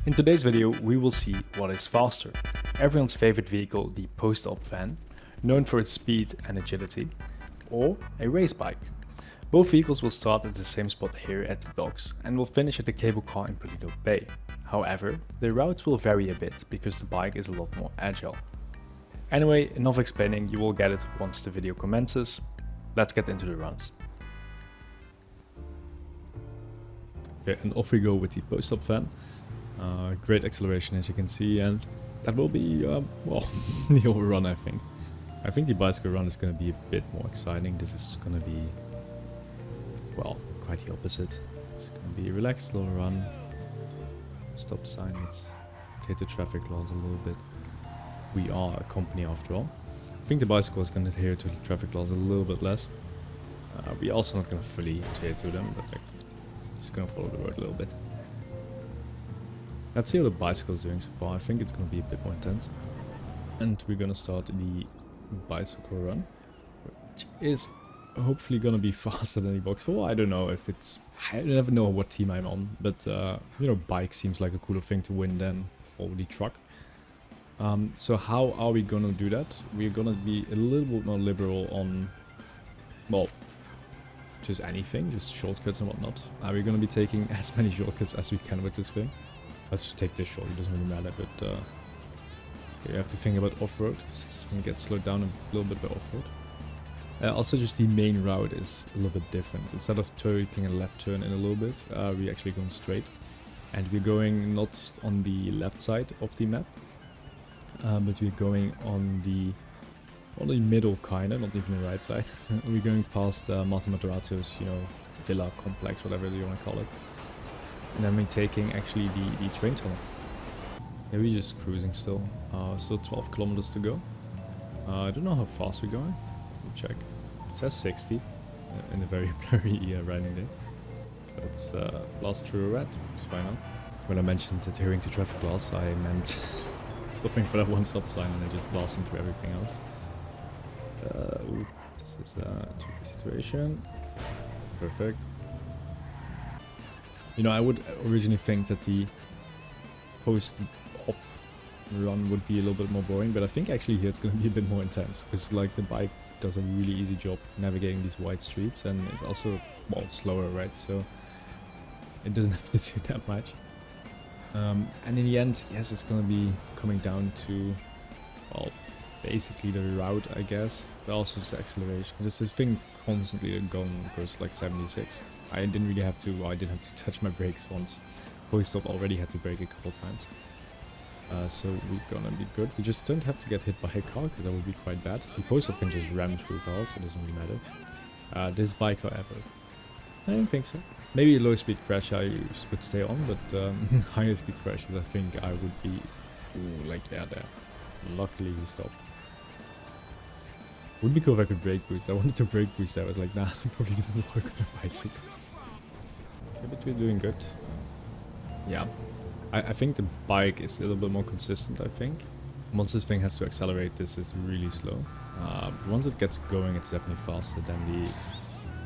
In today's video, we will see what is faster. Everyone's favorite vehicle, the Post Op van, known for its speed and agility, or a race bike. Both vehicles will start at the same spot here at the docks and will finish at the cable car in Pulido Bay. However, the routes will vary a bit because the bike is a lot more agile. Anyway, enough explaining, you will get it once the video commences. Let's get into the runs. Okay, and off we go with the Post Op van. Great acceleration as you can see, and that will be, well, the overrun I think. I think the bicycle run is going to be a bit more exciting. This is going to be, well, quite the opposite. It's going to be a relaxed, slow run. Stop sign, let's hit the traffic laws a little bit. We are a company after all. I think the bicycle is going to adhere to the traffic laws a little bit less. We're also not going to fully adhere to them, but like, just going to follow the road a little bit. Let's see how the bicycle is doing so far. I think it's going to be a bit more intense. And we're going to start the bicycle run, which is hopefully going to be faster than the box 4. I don't know if it's... I never know what team I'm on, but you know, bike seems like a cooler thing to win than the truck. So how are we going to do that? We're going to be a little bit more liberal on, well, just anything, just shortcuts and whatnot. We're going to be taking as many shortcuts as we can with this thing. Let's just take this short, it doesn't really matter, but okay, you have to think about off-road, because this thing gets slowed down a little bit by off-road. Also, just the main route is a little bit different. Instead of taking a left turn in a little bit, we're actually going straight. And we're going not on the left side of the map, but we're going on the middle kinda, not even the right side. We're going past Martin Materato's, you know, villa complex, whatever you want to call it. And then we're taking actually the train tunnel. Yeah, we're just cruising still. Still 12 kilometers to go. I don't know how fast we're going. We'll check. It says 60 in a very blurry riding day. Let's blast through a red. It's fine now. When I mentioned adhering to traffic laws, I meant stopping for that one stop sign and then just blasting through everything else. Ooh, this is a tricky situation. Perfect. You know, I would originally think that the post-op run would be a little bit more boring, but I think actually here it's going to be a bit more intense, because like the bike does a really easy job navigating these wide streets, and it's also, well, slower, right? So it doesn't have to do that much. And in the end, yes, it's going to be coming down to, well, basically the route, I guess, but also just acceleration. This thing constantly goes like 76. I didn't really have to, well, I didn't have to touch my brakes once. Post Op already had to brake a couple times. So we're gonna be good. We just don't have to get hit by a car, because that would be quite bad. The Post Op can just ram through cars, so it doesn't really matter. This bike, however, I don't think so. Maybe a low speed crash I would stay on, but higher speed crashes I think I would be, ooh, like there. Luckily he stopped. Would be cool if I could brake boost. I wanted to brake boost. I was like, nah, it probably doesn't work on a bicycle. Okay, but we're doing good. Yeah. I think the bike is a little bit more consistent, I think. Once this thing has to accelerate, this is really slow. But once it gets going, it's definitely faster than the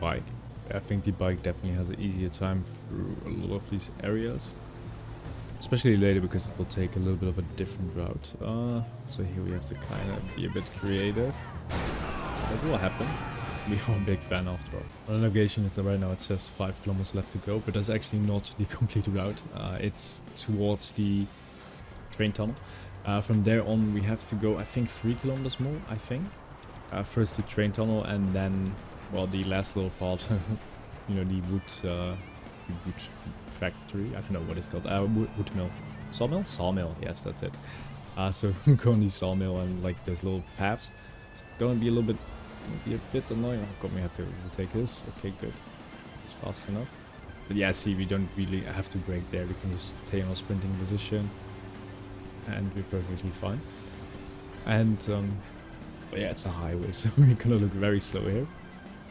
bike. I think the bike definitely has an easier time through a lot of these areas. Especially later, because it will take a little bit of a different route. So here we have to kind of be a bit creative. That will happen. We are a big fan after all. On the navigation right now it says 5 kilometers left to go, but that's actually not the complete route. It's towards the train tunnel. From there on we have to go, I think, 3 kilometers more, I think. First the train tunnel, and then, well, the last little part, you know, the wood factory, I don't know what it's called, wood mill. Sawmill? Sawmill, yes, that's it. So go on the sawmill, and like there's little paths. Gonna be a little bit, annoying. How come we have to take this? Okay, good. It's fast enough. But yeah, see, we don't really have to brake there. We can just stay in our sprinting position, and we're perfectly fine. And but yeah, it's a highway, so we're gonna look very slow here.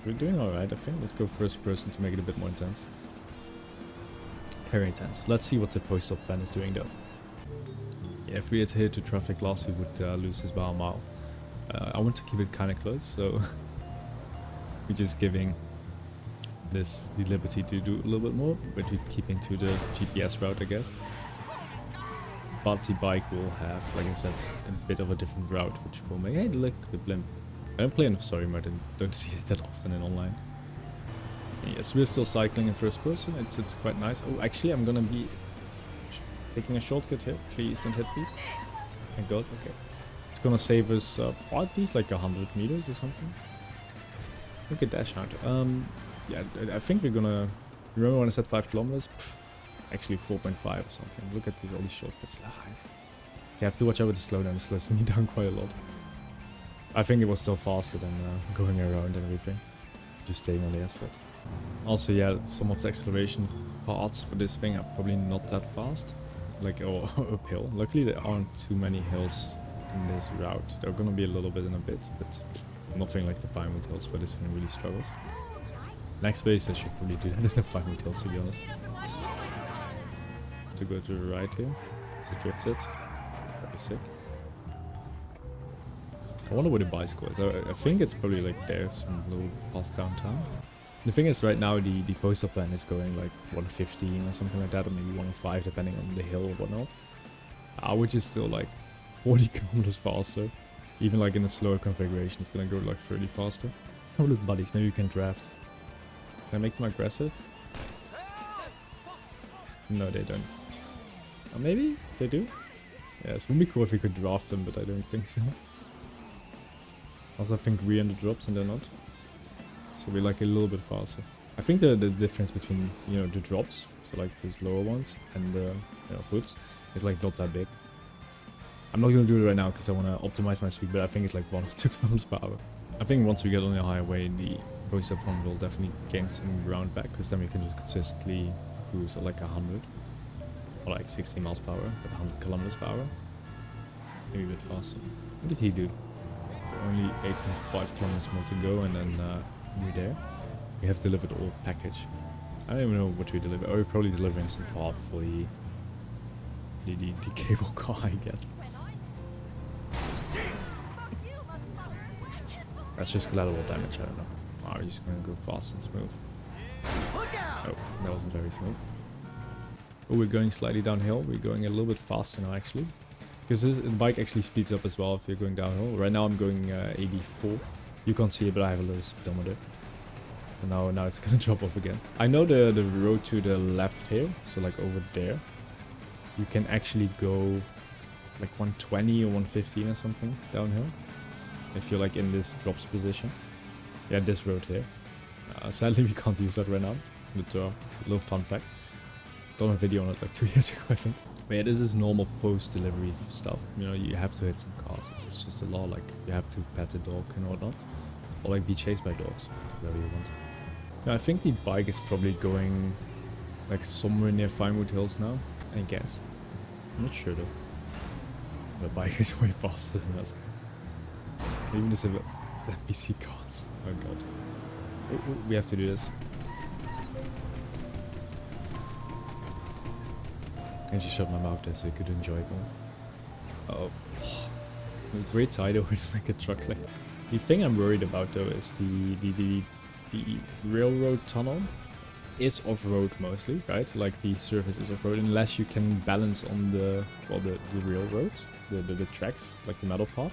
We're doing alright, I think. Let's go first person to make it a bit more intense. Very intense. Let's see what the Post Op van is doing though. Yeah, if we adhere to traffic laws, we would lose this by a mile. I want to keep it kind of close, so we're just giving this the liberty to do a little bit more, but we're keeping to the GPS route, I guess. but the bike will have, like I said, a bit of a different route, which will make... Hey, look, the blimp. I don't play in story mode and don't see it that often in online. And yes, we're still cycling in first person. It's quite nice. Oh, actually, I'm gonna be taking a shortcut here. Please don't hit me. Thank God. Okay. It's gonna save us at least like 100 meters or something. Look at dash out. Yeah, I think we're gonna... Remember when I said 5 kilometers? Pff, actually 4.5 or something. Look at all these shortcuts. You have to watch out with the slowdown. It slows me down quite a lot. I think it was still faster than going around and everything. Just staying on the asphalt. Also, yeah, some of the acceleration parts for this thing are probably not that fast. Like, or uphill. Luckily, there aren't too many hills in this route. There are gonna be a little bit in a bit, but nothing like the Pinewood Hills where this thing really struggles. Next race, I should probably do that in the Pinewood Hills, to be honest. To go to the right here. So drift it. That'd be sick. I wonder where the bicycle is. I think it's probably like there, some little past downtown. The thing is, right now the Post Op van is going like 115 or something like that, or maybe 105 depending on the hill or whatnot. Which is still like 40 kilometers faster. Even like in a slower configuration, it's gonna go like 30 faster. Oh look, buddies, maybe you can draft. Can I make them aggressive? No, they don't. Or maybe they do? Yeah, it would be cool if we could draft them, but I don't think so. Also, I think we're in the drops and they're not. So we're like a little bit faster. I think the difference between, you know, the drops, so like those lower ones, and the hoods, is like not that big. I'm not gonna do it right now because I want to optimize my speed, but I think it's like 1 or 2 kilometers per hour. I think once we get on the highway, the Post Op one will definitely gain some ground back, because then we can just consistently cruise at like 100. Or like 60 miles per hour, but 100 kilometers per hour. Maybe a bit faster. What did he do? So only 8.5 kilometers more to go, and then we're there. We have delivered all package. I don't even know what we deliver. Oh, we're probably delivering some part for the cable car, I guess. That's just collateral damage, I don't know. Oh, we're just gonna go fast and smooth. Oh, that wasn't very smooth. Oh, we're going slightly downhill. We're going a little bit faster now, actually. Because the bike actually speeds up as well if you're going downhill. Right now I'm going 84. You can't see it, but I have a little speedometer. And now it's gonna drop off again. I know the road to the left here, so like over there, you can actually go like 120 or 115 or something downhill. If you're like in this drops position. Yeah, this road here. Sadly we can't use that right now. But a little fun fact. Done a video on it like 2 years ago, I think. But yeah, this is normal post-delivery stuff. You know, you have to hit some cars. It's just a law. Like, you have to pet the dog and whatnot. Or like be chased by dogs, whatever you want. Yeah, I think the bike is probably going like somewhere near Pinewood Hills now, I guess. I'm not sure though. The bike is way faster than us. Even the NPC cars. Oh god. We have to do this. I just shut my mouth there so you could enjoy it more. Oh. It's very tight over like a truck. Like, the thing I'm worried about though is the railroad tunnel is off-road mostly, right? Like the surface is off-road unless you can balance on the railroads, the tracks, like the metal part.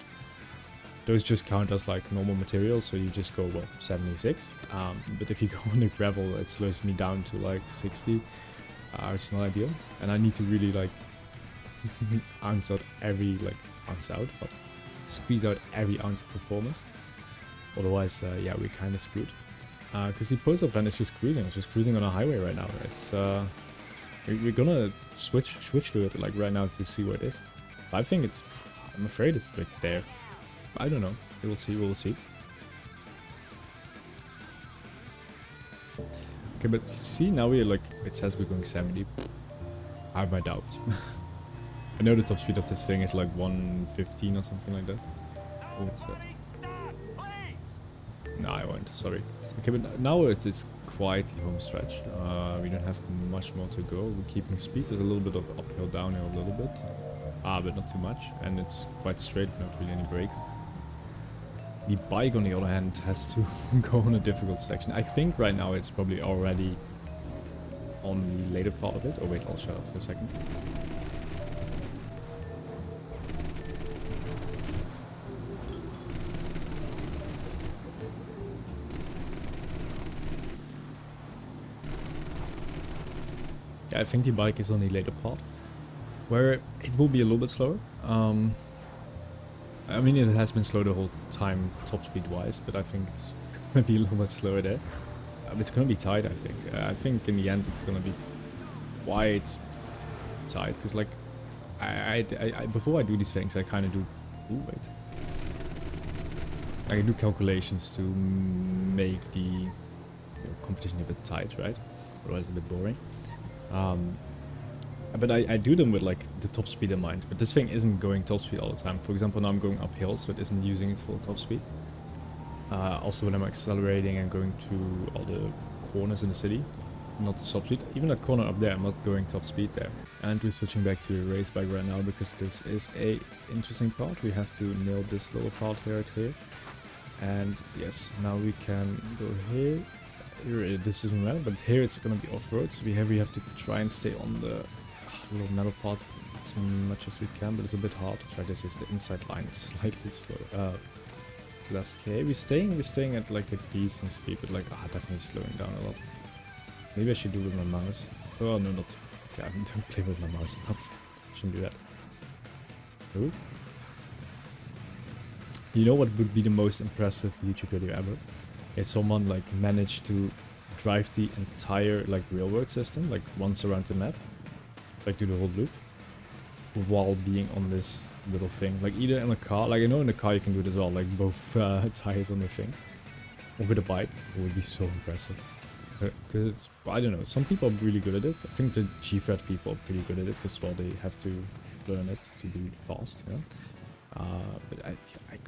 Those just count as like normal materials, so you just go, what, 76? But if you go on the gravel, it slows me down to like 60. It's not ideal, and I need to really like ounce out every but squeeze out every ounce of performance. Otherwise, yeah, we're kind of screwed. Because the Post Op van is just cruising. It's just cruising on a highway right now. It's we're gonna switch to it like right now to see what it is. But I think it's. I'm afraid it's like there. I don't know. We'll see. We'll see. Okay, but see, now we're like, it says we're going 70. I have my doubts. I know the top speed of this thing is like 115 or something like that. Oh, what's that? No, I won't, sorry. Okay, but now it's quite the home stretch. We don't have much more to go. We're keeping speed. There's a little bit of uphill, downhill a little bit. But not too much. And it's quite straight, not really any brakes. The bike, on the other hand, has to go on a difficult section. I think right now it's probably already on the later part of it. Oh wait, I'll shut up for a second. Yeah, I think the bike is on the later part, where it will be a little bit slower. I mean, it has been slow the whole time, top speed wise, but I think it's gonna be a little bit slower there. It's gonna be tight, I think. I think in the end it's gonna be quite tight, because like, before I do these things, I kind of do. Ooh, wait. I do calculations to make the competition a bit tight, right? Otherwise, a bit boring. But I do them with like the top speed in mind. But this thing isn't going top speed all the time. For example, now I'm going uphill, so it isn't using its full top speed. Also, when I'm accelerating and going through all the corners in the city, not the top speed. Even that corner up there, I'm not going top speed there. And we're switching back to a race bike right now because this is a interesting part. We have to nail this little part right here. And yes, now we can go here. Here this doesn't matter, but here it's gonna be off-road, so we have to try and stay on the little metal part as much as we can, but it's a bit hard to try this. It's the inside line, it's slightly slow. Less okay. We're staying at like a decent speed, but like definitely slowing down a lot. Maybe I should do it with my mouse. Oh no, not. Yeah, I don't play with my mouse enough. Shouldn't do that. Ooh. You know what would be the most impressive YouTube video ever? If someone like managed to drive the entire like railroad system like once around the map, like do the whole loop, while being on this little thing. Like either in a car, like I know in the car you can do it as well, like both tires on the thing, or with a bike. It would be so impressive. Because I don't know, some people are really good at it. I think the G-Fred people are pretty good at it because well they have to learn it to be fast, you know. But I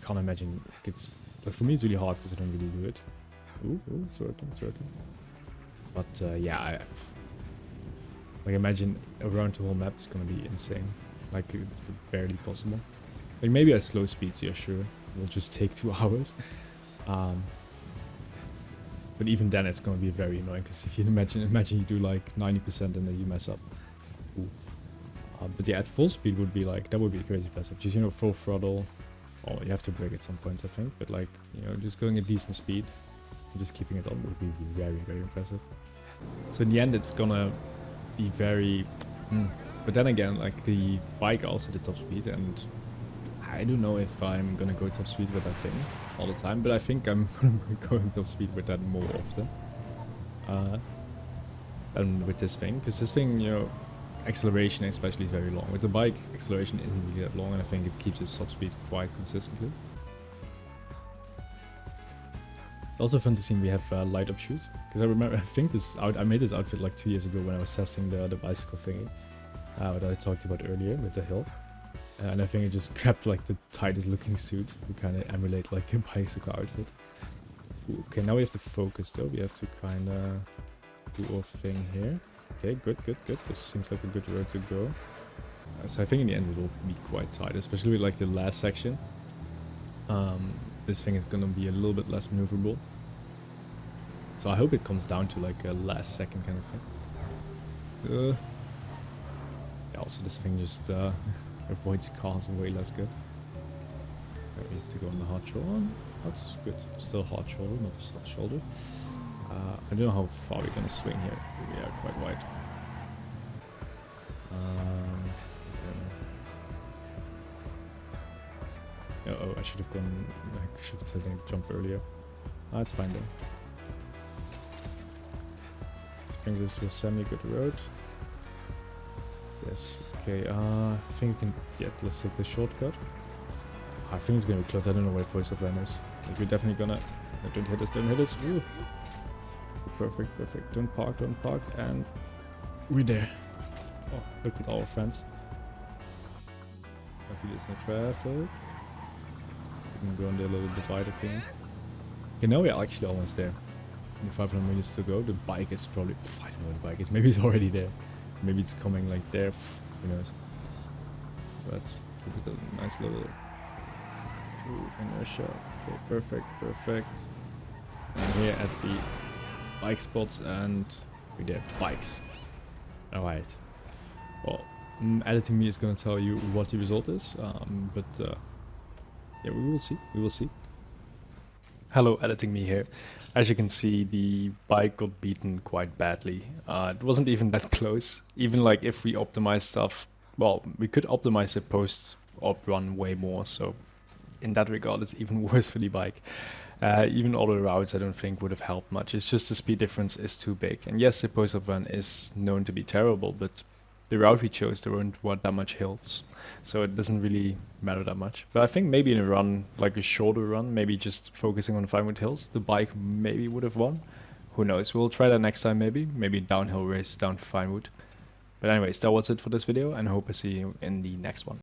can't imagine it's like for me it's really hard because I don't really do it. Ooh, it's working. But yeah, like imagine around the whole map is gonna be insane. Like it's barely possible. Like maybe at slow speeds, yeah, sure, it'll just take 2 hours. But even then it's gonna be very annoying because if you imagine you do like 90% and then you mess up. Ooh. But yeah, at full speed would be like, that would be crazy impressive. Just, you know, full throttle. Oh, you have to brake at some points, I think. But like, you know, just going at decent speed and just keeping it on would be very, very impressive. So in the end, it's gonna be very... But then again, like the bike also did top speed, and I don't know if I'm gonna go top speed with that thing all the time, but I think I'm gonna be going top speed with that more often than with this thing. Because this thing, you know, acceleration especially is very long. With the bike, acceleration isn't really that long, and I think it keeps its top speed quite consistently. It's also fun to see we have light up shoes, because I remember, I made this outfit like 2 years ago when I was testing the bicycle thingy that I talked about earlier with the hill, and I think I just grabbed like the tightest looking suit to kind of emulate like a bicycle outfit. Ooh, okay, now we have to focus though. We have to kind of do our thing here. Okay, good. This seems like a good road to go. So I think in the end it will be quite tight, especially with like the last section. This thing is gonna be a little bit less maneuverable. So I hope it comes down to like a last second kind of thing. Yeah, also this thing just avoids cars way less good. We have to go on the hard shoulder. That's good. Still hard shoulder, not a soft shoulder. I don't know how far we're gonna swing here. We are quite wide. Oh, I should have gone like shift and jump earlier. That's fine though. This brings us to a semi-good road. Yes. Okay. I think we can. Yeah. Let's take the shortcut. I think it's gonna be close. I don't know where Post Op van is. Like we're definitely gonna. Don't hit us. Don't hit us. Ooh. Perfect. Don't park, and we're there. Oh, look at our friends. Lucky there's no traffic. We can go on the little divider thing. Okay, now we're actually almost there. Only 500 meters to go. The bike is probably... I don't know where the bike is. Maybe it's already there. Maybe it's coming like there. Who knows. But keep it a nice little... Ooh, inertia. Okay, perfect. And here at the bike spots, and we're there. Bikes. Alright. Well, editing me is gonna tell you what the result is, but yeah, we will see. Hello, editing me here. As you can see, the bike got beaten quite badly. It wasn't even that close. Even like if we optimize stuff, well, we could optimize the post op run way more. So in that regard, it's even worse for the bike. Even other routes I don't think would have helped much. It's just the speed difference is too big. And yes, the post op run is known to be terrible, but the route we chose, there weren't that much hills. So it doesn't really matter that much. But I think maybe in a run, like a shorter run, maybe just focusing on 500 hills, the bike maybe would have won. Who knows? We'll try that next time maybe. Maybe downhill race down to Finewood. But anyways, that was it for this video, and I hope I see you in the next one.